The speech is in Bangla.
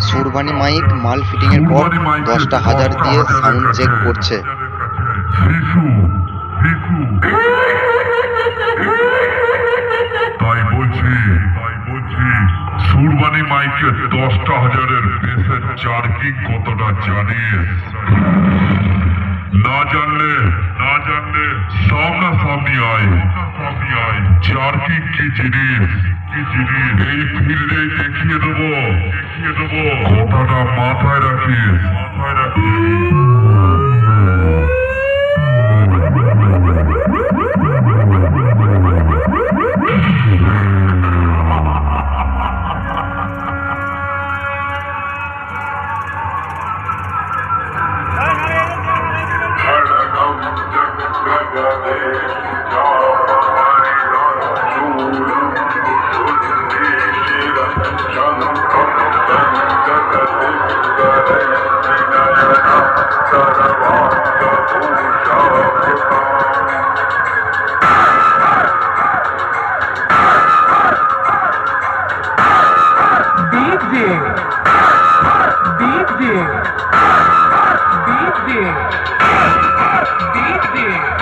সুরবানি মাইক মাল ফিটিং এর পর 10টা হাজার দিয়ে সাউন্ড চেক করছে। তাই বলছি সুরবানি মাইকে 10টা হাজারের বেসের চার্কিং কতটা জানিস? না জানলে সামনাসামনি আয়। চার্কিং কি জিনিস এই ফিল্ডে দেখিয়ে দেবো। কথাটা মাথায় রাখিস। DJ.